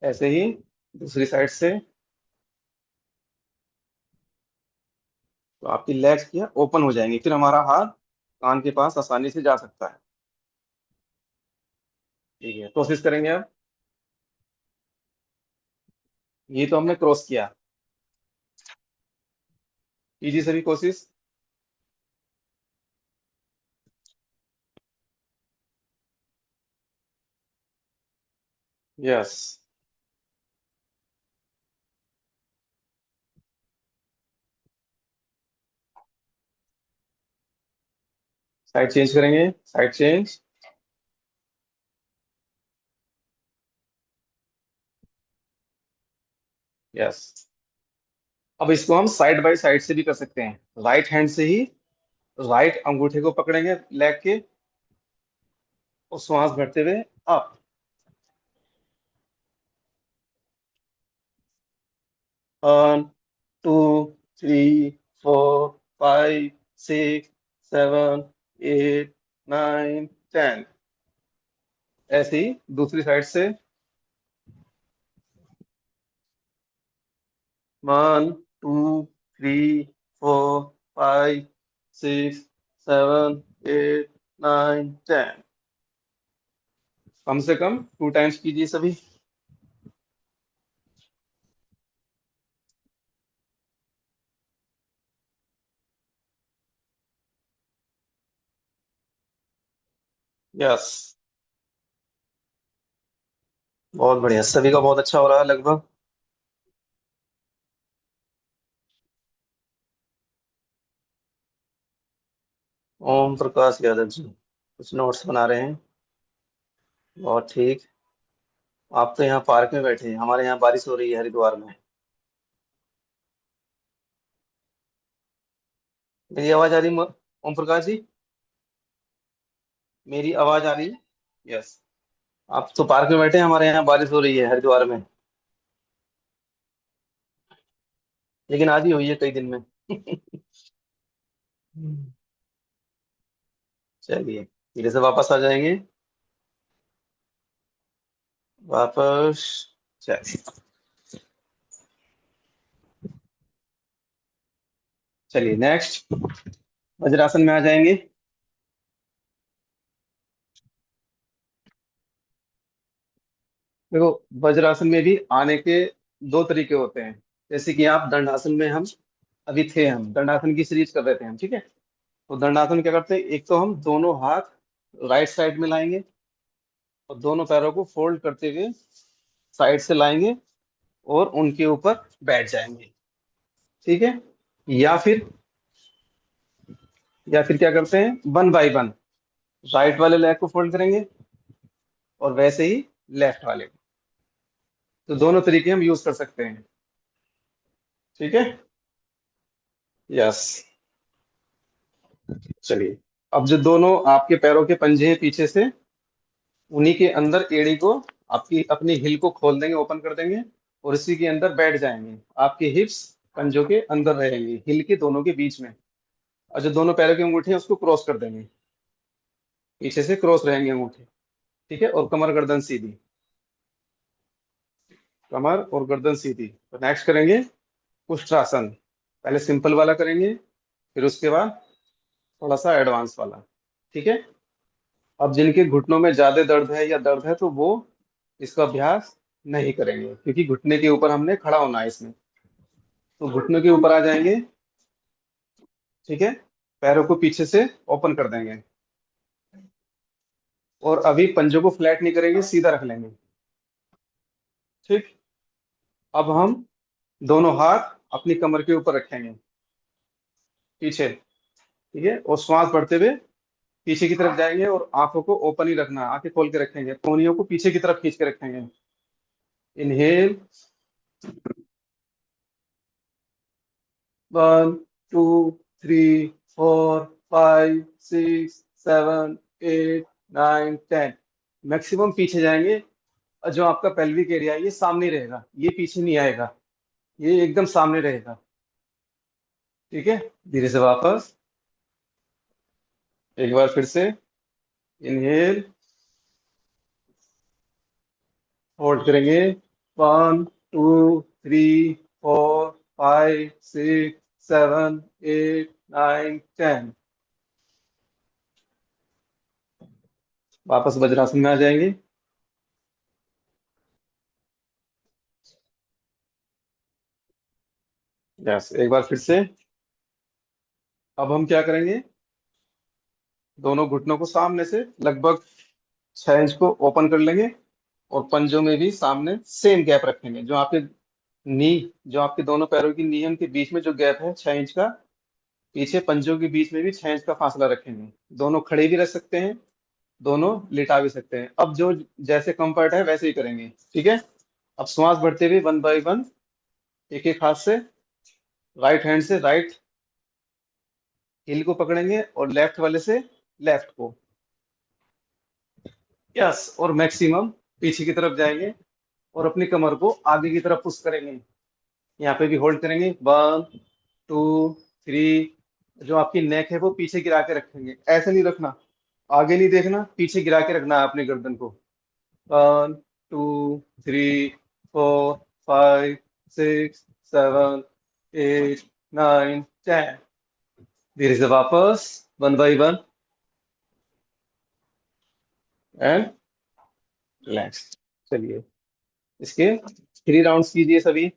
ऐसे ही दूसरी साइड से। तो आपकी लेग्स क्या ओपन हो जाएंगी, फिर हमारा हाथ कान के पास आसानी से जा सकता है। ठीक है, कोशिश करेंगे अब। ये तो हमने क्रॉस किया, कीजिए सभी कोशिश। यस। साइड चेंज करेंगे, साइड चेंज। यस। अब इसको हम साइड बाय साइड से भी कर सकते हैं। राइट हैंड से ही राइट अंगूठे को पकड़ेंगे लेग के और श्वास भरते हुए अप। 1 2 3 4 5 6 7 8 9 10। ऐसे ही दूसरी साइड से। 1 2 3 4 5 6 7 8 9 10। कम से कम 2 टाइम्स कीजिए सभी। यस। बहुत बढ़िया, सभी का बहुत अच्छा हो रहा है लगभग। ओम प्रकाश यादव जी कुछ नोट्स बना रहे हैं। बहुत ठीक। आप तो यहाँ पार्क में बैठे हैं, हमारे यहाँ बारिश हो रही है हरिद्वार में। मेरी आवाज आ रही ओम प्रकाश जी? मेरी आवाज आ रही है? यस। आप तो पार्क में बैठे हैं, हमारे यहाँ बारिश हो रही है हरिद्वार में। लेकिन आज ही हुई है कई दिन में। चलिए, धीरे से वापस आ जाएंगे। वापस। चलिए। चलिए नेक्स्ट, वज्रासन में आ जाएंगे। देखो, वज्रासन में भी आने के दो तरीके होते हैं। जैसे कि आप दंडासन में, हम अभी थे, हम दंडासन की सीरीज कर रहे थे हम, ठीक है। तो दंडासन क्या करते हैं, एक तो हम दोनों हाथ राइट साइड में लाएंगे और दोनों पैरों को फोल्ड करते हुए साइड से लाएंगे और उनके ऊपर बैठ जाएंगे। ठीक है। या फिर या फिर क्या करते हैं, वन बाय वन राइट वाले लेग को फोल्ड करेंगे और वैसे ही लेफ्ट वाले को। तो दोनों तरीके हम यूज कर सकते हैं। ठीक है। यस। चलिए, अब जो दोनों आपके पैरों के पंजे हैं पीछे से, उन्हीं के अंदर एड़ी को, आपकी अपनी हिल को खोल देंगे, ओपन कर देंगे और इसी के अंदर बैठ जाएंगे। आपके हिप्स पंजों के अंदर रहेंगे, हिल के दोनों के बीच में। और जो दोनों पैरों की अंगूठे हैं उसको क्रॉस कर देंगे, पीछे से क्रॉस रहेंगे अंगूठे। ठीक है। और कमर गर्दन सीधी। कमर और गर्दन सीधी। तो नेक्स्ट करेंगे कुष्ठासन। पहले सिंपल वाला करेंगे, फिर उसके बाद थोड़ा सा एडवांस वाला। ठीक है। अब जिनके घुटनों में ज्यादा दर्द है या दर्द है तो वो इसका अभ्यास नहीं करेंगे, क्योंकि घुटने के ऊपर हमने खड़ा होना है इसमें। तो घुटनों के ऊपर आ जाएंगे। ठीक है। पैरों को पीछे से ओपन कर देंगे, और अभी पंजों को फ्लैट नहीं करेंगे, सीधा रख लेंगे। ठीक। अब हम दोनों हाथ अपनी कमर के ऊपर रखेंगे पीछे। ठीक है। और श्वास बढ़ते हुए पीछे की तरफ जाएंगे, और आंखों को ओपन ही रखना है, आंखें खोल के रखेंगे, कोहनियों को पीछे की तरफ खींच के रखेंगे। इनहेल, 1 2 3 4 5 6 7 8 9 10। मैक्सिमम पीछे जाएंगे। और जो आपका पेल्विक एरिया है ये सामने रहेगा, ये पीछे नहीं आएगा, ये एकदम सामने रहेगा। ठीक है। धीरे से वापस, एक बार फिर से। इनहेल, होल्ड करेंगे। 1 2 3 4 5 6 7 8 9 10। वापस वज्रासन में आ जाएंगे। यस, एक बार फिर से। अब हम क्या करेंगे, दोनों घुटनों को सामने से लगभग 6 इंच को ओपन कर लेंगे, और पंजों में भी सामने सेम गैप रखेंगे। नी जो आपके दोनों पैरों की नीम के बीच में जो गैप है 6 इंच का, पीछे पंजों के बीच में भी 6 इंच का फासला रखेंगे। दोनों खड़े भी रह सकते हैं, दोनों लिटा भी सकते हैं। अब जो जैसे कंफर्ट है वैसे ही करेंगे। ठीक है। अब श्वास बढ़ते हुए 1 बाय 1, एक एक हाथ से, राइट हैंड से राइट हील को पकड़ेंगे, और लेफ्ट वाले से लेफ्ट को। यस, और मैक्सिमम पीछे की तरफ जाएंगे, और अपनी कमर को आगे की तरफ पुश करेंगे। यहाँ पे भी होल्ड करेंगे। 1 2 3। जो आपकी नेक है वो पीछे गिरा के रखेंगे, ऐसे नहीं रखना, आगे नहीं देखना, पीछे गिरा के रखना है अपनी गर्दन को। 1 2 3 4 5 6 7 8 9 10। धीरे से वापस, 1 बाय 1, एंड रिलैक्स। चलिए, इसके 3 राउंड्स कीजिए सभी।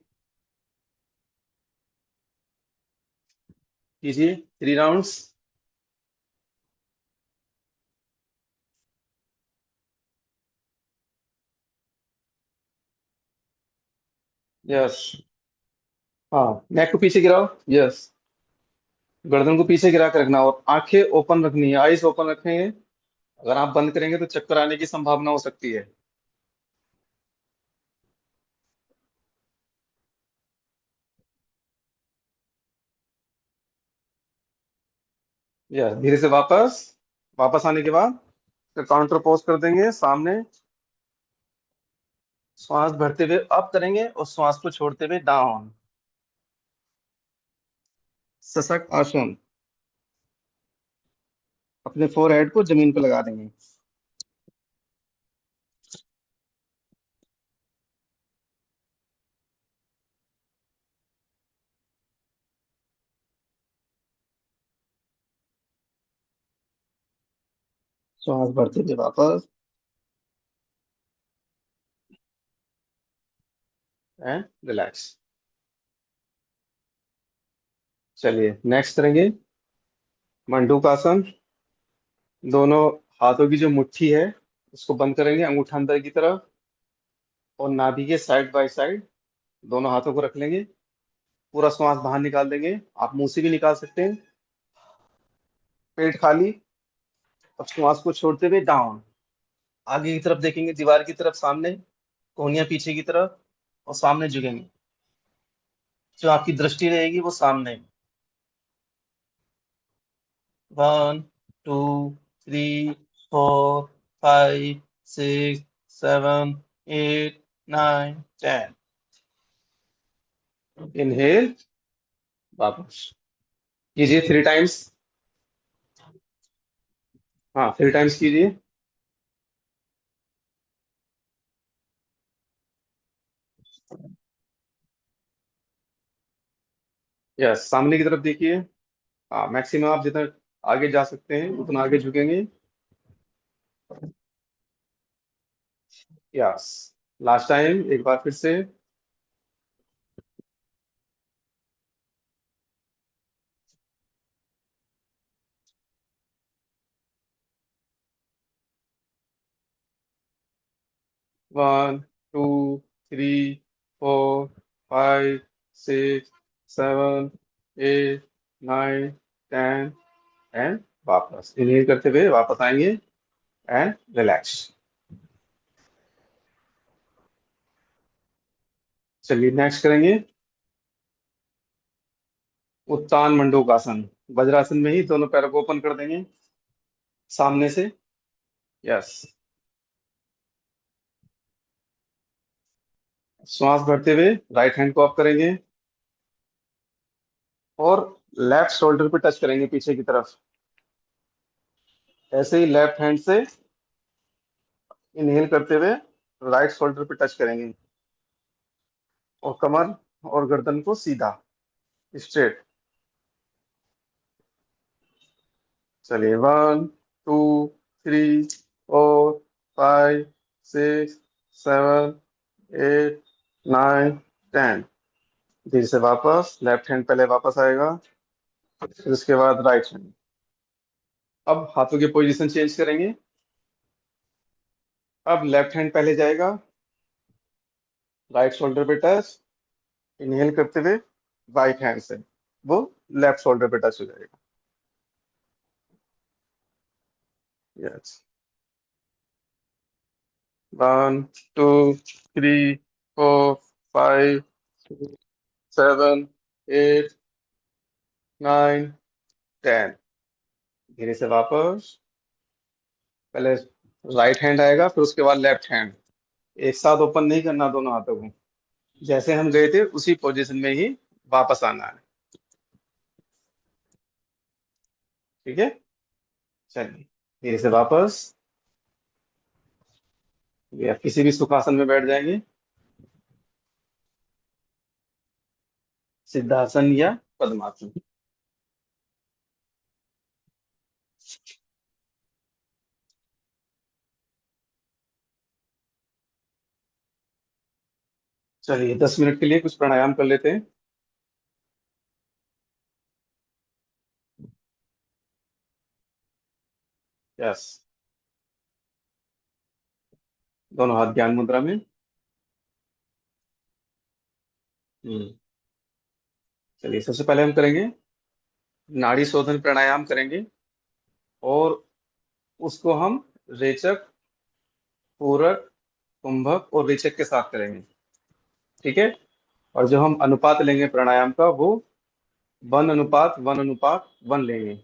कीजिए 3 राउंड्स। यस। हाँ, नेक को पीछे गिराओ। यस, गर्दन को पीछे गिरा के रखना, और आंखें ओपन रखनी है, आईज ओपन रखेंगे। अगर आप बंद करेंगे तो चक्कर आने की संभावना हो सकती है। यस, धीरे से वापस। वापस आने के बाद फिर काउंटर पोज कर देंगे सामने। श्वास भरते हुए अप करेंगे, और श्वास को छोड़ते हुए डाउन। सशक आसन। अपने फोरहेड को जमीन पर लगा देंगे। श्वास भरते हुए वापस, एंड रिलैक्स। चलिए, नेक्स्ट करेंगे मंडूकासन। दोनों हाथों की जो मुट्ठी है उसको बंद करेंगे, अंगूठा अंदर की तरफ, और नाभि के साइड बाय साइड दोनों हाथों को रख लेंगे। पूरा श्वास बाहर निकाल देंगे, आप मुंह से भी निकाल सकते हैं। पेट खाली। अब श्वास को छोड़ते हुए डाउन, आगे की तरफ देखेंगे, दीवार की तरफ सामने, कोहनियां पीछे की तरफ, और सामने झुकेंगे। जो आपकी दृष्टि रहेगी वो सामने। 1 2 3 4 5 6 7 8 9 10। इनहेल, वापस कीजिए 3 टाइम्स। हाँ, 3 टाइम्स कीजिए। यस, सामने की तरफ देखिए। हाँ, मैक्सिमम आप जितना आगे जा सकते हैं उतना आगे झुकेंगे। यस। लास्ट टाइम एक बार फिर से। 1 2 3 4 5 6 7 8 9 10 एंड वापस इनहेल करते हुए वापस आएंगे एंड रिलैक्स। चलिए नेक्स्ट करेंगे उत्तान मंडूकासन। वज्रासन में ही दोनों पैरों को ओपन कर देंगे सामने से। यस। श्वास भरते हुए राइट हैंड को अप करेंगे और लेफ्ट शोल्डर पे टच करेंगे पीछे की तरफ। ऐसे ही लेफ्ट हैंड से इनहेल करते हुए राइट शोल्डर पे टच करेंगे और कमर और गर्दन को सीधा, स्ट्रेट। चलिए 1 2 3 4 5 6 7 8 9 10। धीरे से वापस लेफ्ट हैंड पहले वापस आएगा, फिर उसके बाद राइट हैंड। अब हाथों की पोजीशन चेंज करेंगे। अब लेफ्ट हैंड पहले जाएगा, राइट शोल्डर पे टच, इनहेल करते हुए राइट हैंड से वो लेफ्ट शोल्डर पे टच हो जाएगा। यस। 1 2 3 4 5 6 7 8 9 10। धीरे से वापस पहले राइट हैंड आएगा, फिर उसके बाद लेफ्ट हैंड। एक साथ ओपन नहीं करना दोनों हाथों को, जैसे हम गए थे उसी पोजीशन में ही वापस आना है। ठीक है। चलिए धीरे से वापस या किसी भी सुखासन में बैठ जाएंगे, सिद्धासन या पद्मासन। चलिए 10 मिनट के लिए कुछ प्राणायाम कर लेते हैं। यस। दोनों हाथ ज्ञान मुद्रा में। हम्म। चलिए सबसे पहले हम करेंगे नाड़ी शोधन प्राणायाम करेंगे, और उसको हम रेचक, पूरक, कुंभक और रेचक के साथ करेंगे। ठीक है। और जो हम अनुपात लेंगे प्राणायाम का, वो 1:1:1 लेंगे।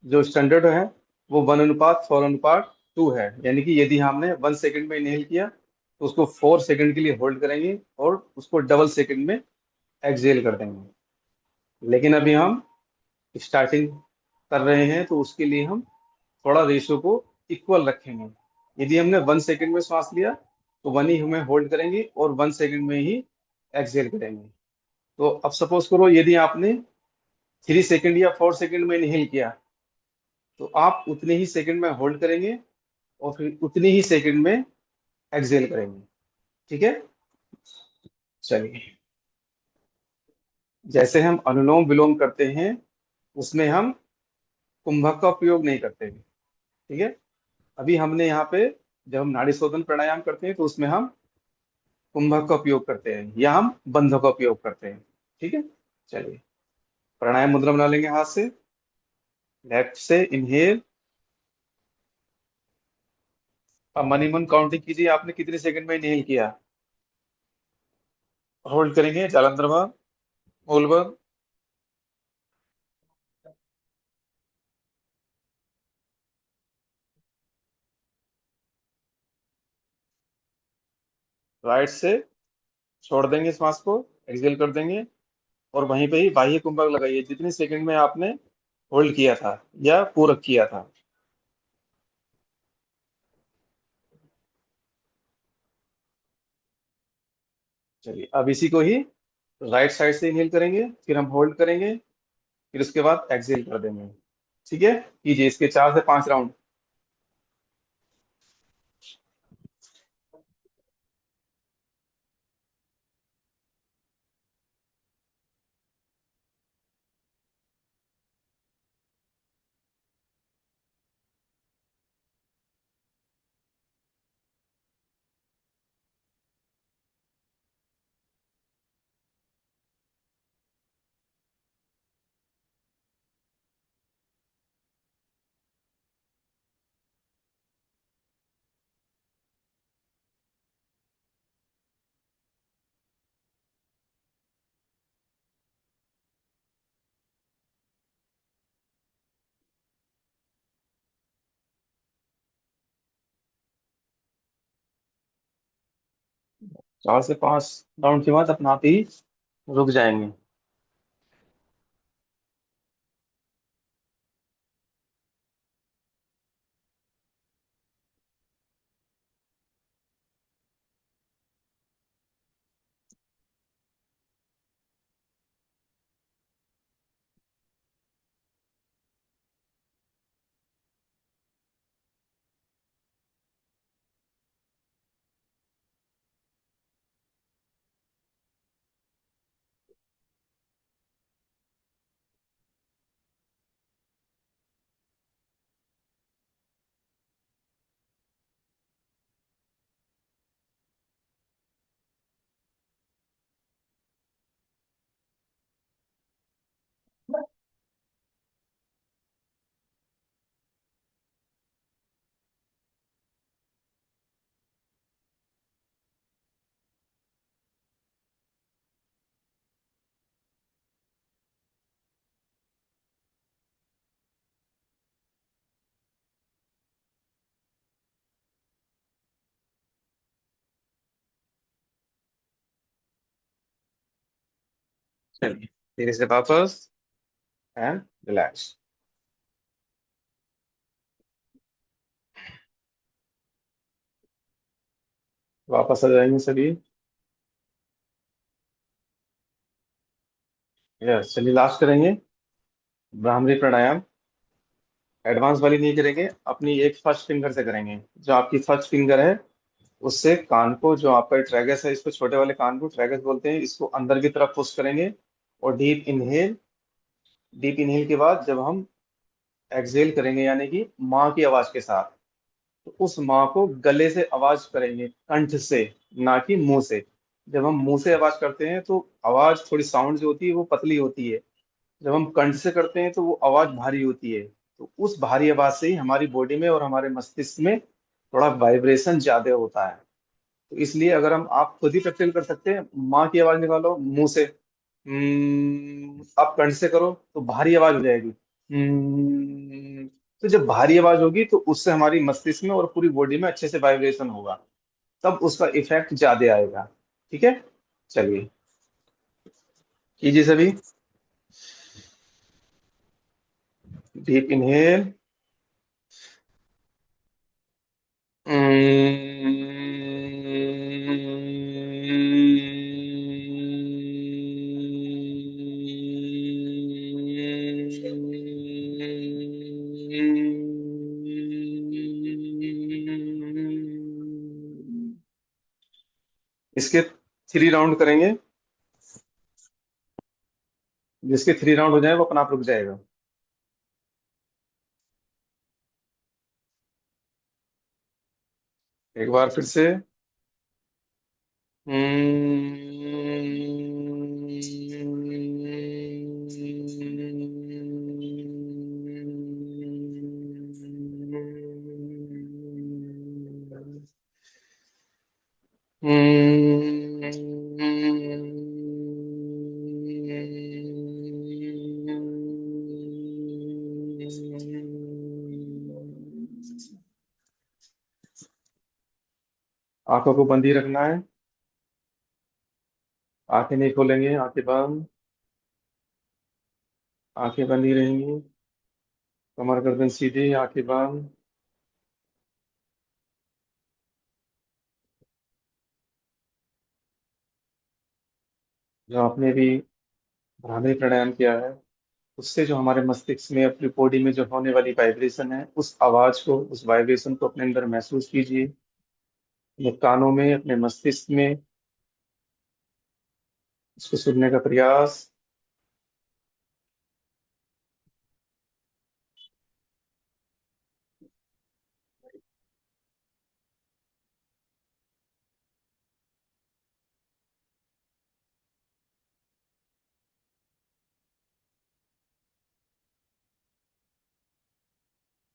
जो स्टैंडर्ड है वो 1:4:2 है। यानी कि यदि हमने 1 सेकंड में इनहेल किया तो उसको 4 सेकंड के लिए होल्ड करेंगे और उसको डबल सेकंड में एक्सहेल कर देंगे। लेकिन अभी हम स्टार्टिंग कर रहे हैं तो उसके लिए हम थोड़ा रेशो को इक्वल रखेंगे। यदि हमने 1 सेकंड में श्वास लिया तो 1 ही हमें होल्ड करेंगे और 1 सेकंड में ही एक्सहेल करेंगे। तो अब सपोज करो यदि आपने 3 सेकंड या 4 सेकंड में इनहेल किया तो आप उतने ही सेकंड में होल्ड करेंगे और फिर उतनी ही सेकंड में एक्सहेल करेंगे। ठीक है। चलिए, जैसे हम अनुलोम विलोम करते हैं उसमें हम कुंभक का उपयोग नहीं करते हैं। ठीक है। अभी हमने यहाँ पे जब हम नाड़ी शोधन प्राणायाम करते हैं तो उसमें हम कुंभक का उपयोग करते हैं या हम बंधों का उपयोग करते हैं। ठीक है। चलिए प्राणायाम मुद्रा बना लेंगे हाथ से। लेफ्ट से इनहेल। अब मनी मन काउंटिंग कीजिए, आपने कितने सेकंड में इनहेल किया। होल्ड करेंगे जालंधर भाव, मूल भाव। राइट से छोड़ देंगे श्वास को, एक्सहेल कर देंगे और वहीं पे ही बाह्य कुंभक लगाइए जितने सेकंड में आपने होल्ड किया था या पूरक किया था। चलिए अब इसी को ही राइट साइड से इनहेल करेंगे, फिर हम होल्ड करेंगे, फिर उसके बाद एक्सहेल कर देंगे। ठीक है, कीजिए इसके 4 से 5 राउंड। 4 से 5 राउंड के बाद अपने आप ही रुक जाएंगे। चलिए धीरे से वापस, एंड रिलैक्स। वापस आ जाएंगे सभी। यस, चलिए लास्ट करेंगे, भ्रामरी प्राणायाम। एडवांस वाली नहीं करेंगे, अपनी एक फर्स्ट फिंगर से करेंगे। जो आपकी फर्स्ट फिंगर है उससे कान को, जो आपका ट्रैगस है, इसको छोटे वाले कान को ट्रैगस बोलते हैं, इसको अंदर की तरफ पुश करेंगे। और डीप इनहेल के बाद जब हम एक्सहेल करेंगे, यानी कि माँ की आवाज के साथ, तो उस माँ को गले से आवाज करेंगे, कंठ से, ना कि मुंह से। जब हम मुंह से आवाज करते हैं तो आवाज थोड़ी, साउंड जो होती है वो पतली होती है। जब हम कंठ से करते हैं तो वो आवाज भारी होती है। तो उस भारी आवाज से ही हमारी बॉडी में और हमारे मस्तिष्क में थोड़ा वाइब्रेशन ज्यादा होता है। तो इसलिए अगर हम, आप खुद ही प्रैक्टिस कर सकते हैं, माँ की आवाज निकालो मुंह से, आप कंठ से करो तो भारी आवाज हो जाएगी। "हम्म", तो जब भारी आवाज होगी तो उससे हमारी मस्तिष्क में और पूरी बॉडी में अच्छे से वाइब्रेशन होगा, तब उसका इफेक्ट ज्यादा आएगा। ठीक है, चलिए कीजिए सभी। डीप इनहेल, इसके 3 राउंड करेंगे। जिसके 3 राउंड हो जाए वो अपना आप रुक जाएगा। एक बार फिर से। आंखों को बंद ही रखना है, आंखें नहीं खोलेंगे, आंखें बंद। आंखें बंद ही रहेंगी, कमर गर्दन सीधी, आंखें बंद। जो आपने भी भ्रामरी प्राणायाम किया है, उससे जो हमारे मस्तिष्क में, अपनी बॉडी में जो होने वाली वाइब्रेशन है, उस आवाज को, उस वाइब्रेशन को अपने अंदर महसूस कीजिए, अपने कानों में, अपने मस्तिष्क में उसको सुनने का प्रयास।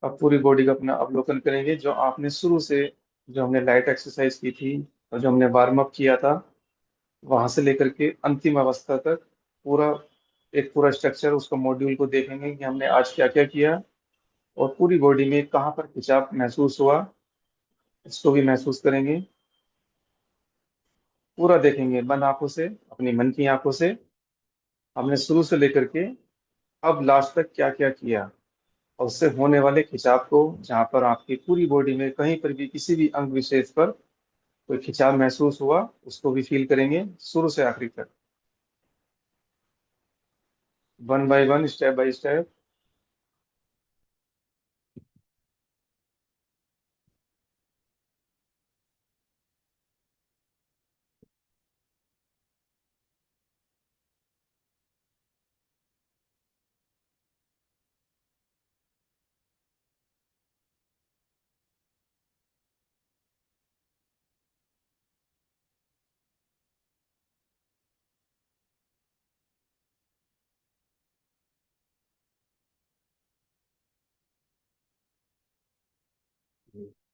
अब पूरी बॉडी का अपना अवलोकन करेंगे, जो आपने शुरू से, जो हमने लाइट एक्सरसाइज की थी और जो हमने वार्म अप किया था, वहां से लेकर के अंतिम अवस्था तक पूरा, एक पूरा स्ट्रक्चर, उसका मॉड्यूल को देखेंगे कि हमने आज क्या क्या किया, और पूरी बॉडी में कहाँ पर खिंचाव महसूस हुआ, इसको भी महसूस करेंगे। पूरा देखेंगे मन आंखों से, अपनी मन की आंखों से, हमने शुरू से लेकर के अब लास्ट तक क्या क्या किया, और उससे होने वाले खिंचाव को, जहाँ पर आपकी पूरी बॉडी में कहीं पर भी किसी भी अंग विशेष पर कोई खिंचाव महसूस हुआ, उसको भी फील करेंगे शुरू से आखिरी तक, one by one, step by step.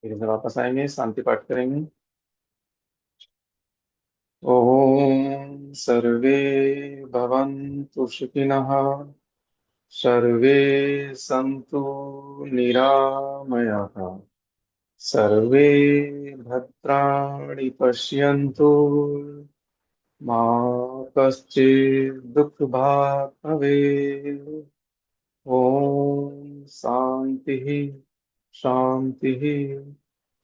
फिर से वापस आएंगे, शांति पाठ करेंगे। ओम सर्वे भवन्तु सुखिनः, सर्वे सन्तु निरामयाः, सर्वे भद्राणि पश्यन्तु, मा कश्चित् दुःखभाग् भवेत्। ओम शांति, शांति,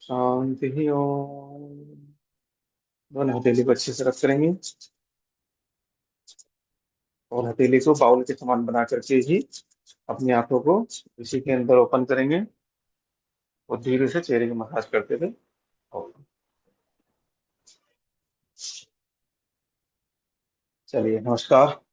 शांति। ओम। दोनों हथेली को अच्छे से रख करेंगे, और हथेली को बाउल के समान बना करके ही अपनी आंखों को इसी के अंदर ओपन करेंगे, और धीरे से चेहरे की मसाज करते थे। और चलिए, नमस्कार।